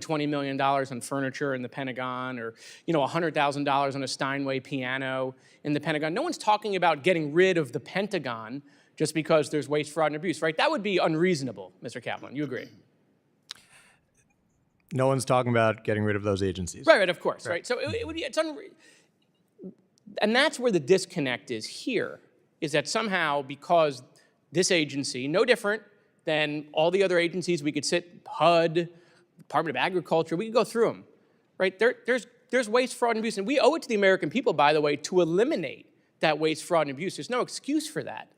$20 million on furniture in the Pentagon, or $100,000 on a Steinway piano in the Pentagon. No one's talking about getting rid of the Pentagon just because there's waste, fraud, and abuse, right? That would be unreasonable, Mr. Kaplan. You agree? No one's talking about getting rid of those agencies. Right, of course, right? So it would be, and that's where the disconnect is here, is that somehow because this agency, no different than all the other agencies, we could sit, HUD, Department of Agriculture, we could go through them, right? There's waste, fraud, and abuse, and we owe it to the American people, by the way, to eliminate that waste, fraud, and abuse. There's no excuse for that,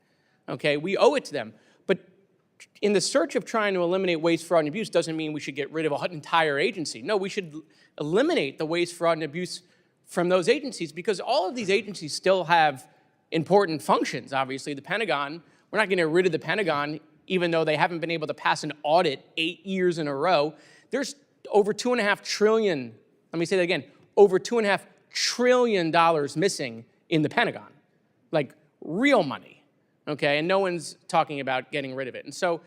okay? We owe it to them. But in the search of trying to eliminate waste, fraud, and abuse doesn't mean we should get rid of an entire agency. No, we should eliminate the waste, fraud, and abuse from those agencies, because all of these agencies still have important functions. Obviously, the Pentagon, we're not going to get rid of the Pentagon, even though they haven't been able to pass an audit 8 years in a row. There's over $2.5 trillion, let me say that again, over $2.5 trillion missing in the Pentagon, like real money, okay? And no one's talking about getting rid of it. And so,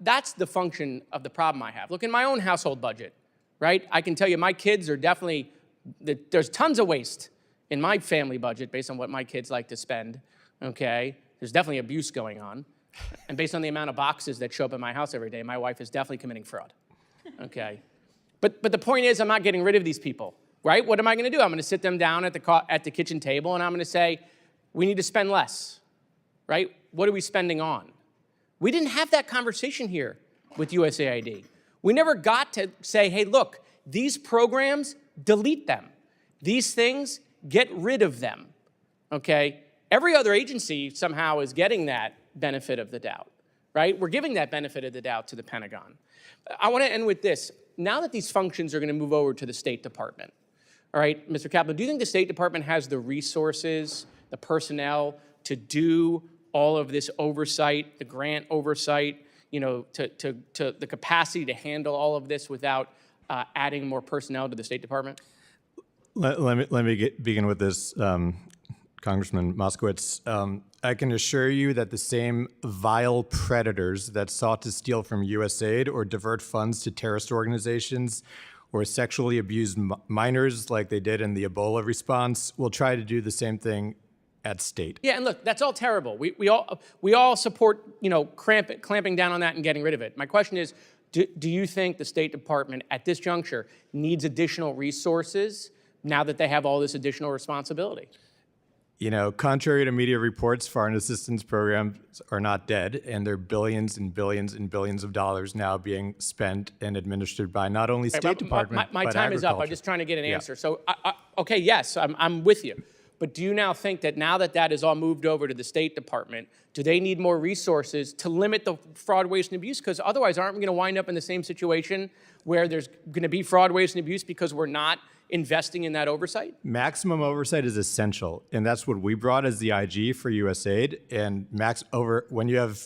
that's the function of the problem I have. Look, in my own household budget, right? I can tell you my kids are definitely, there's tons of waste in my family budget based on what my kids like to spend, okay? There's definitely abuse going on. And based on the amount of boxes that show up in my house every day, my wife is definitely committing fraud, okay? But the point is, I'm not getting rid of these people, right? What am I gonna do? I'm gonna sit them down at the kitchen table and I'm gonna say, we need to spend less, right? What are we spending on? We didn't have that conversation here with USAID. We never got to say, hey, look, these programs, delete them. These things, get rid of them, okay? Every other agency somehow is getting that benefit of the doubt, right? We're giving that benefit of the doubt to the Pentagon. I want to end with this. Now that these functions are going to move over to the State Department, all right, Mr. Kaplan, do you think the State Department has the resources, the personnel to do all of this oversight, the grant oversight, to the capacity to handle all of this without adding more personnel to the State Department? Let me begin with this, Congressman Moskowitz. I can assure you that the same vile predators that sought to steal from USAID or divert funds to terrorist organizations or sexually abuse minors like they did in the Ebola response will try to do the same thing at state. Yeah, and look, that's all terrible. We all support, clamping down on that and getting rid of it. My question is, do you think the State Department at this juncture needs additional resources now that they have all this additional responsibility? Contrary to media reports, foreign assistance programs are not dead, and there are billions and billions and billions of dollars now being spent and administered by not only State Department, my but time is up. I'm just trying to get an answer. So, okay, yes, I'm with you. But do you now think that now that that is all moved over to the State Department, do they need more resources to limit the fraud, waste, and abuse? Because otherwise, aren't we going to wind up in the same situation where there's going to be fraud, waste, and abuse because we're not investing in that oversight? Maximum oversight is essential, and that's what we brought as the IG for USAID. And when you have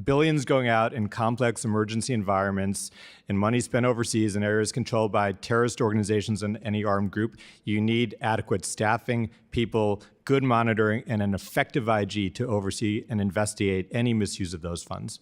billions going out in complex emergency environments and money spent overseas in areas controlled by terrorist organizations and any armed group, you need adequate staffing, people, good monitoring, and an effective IG to oversee and investigate any misuse of those funds.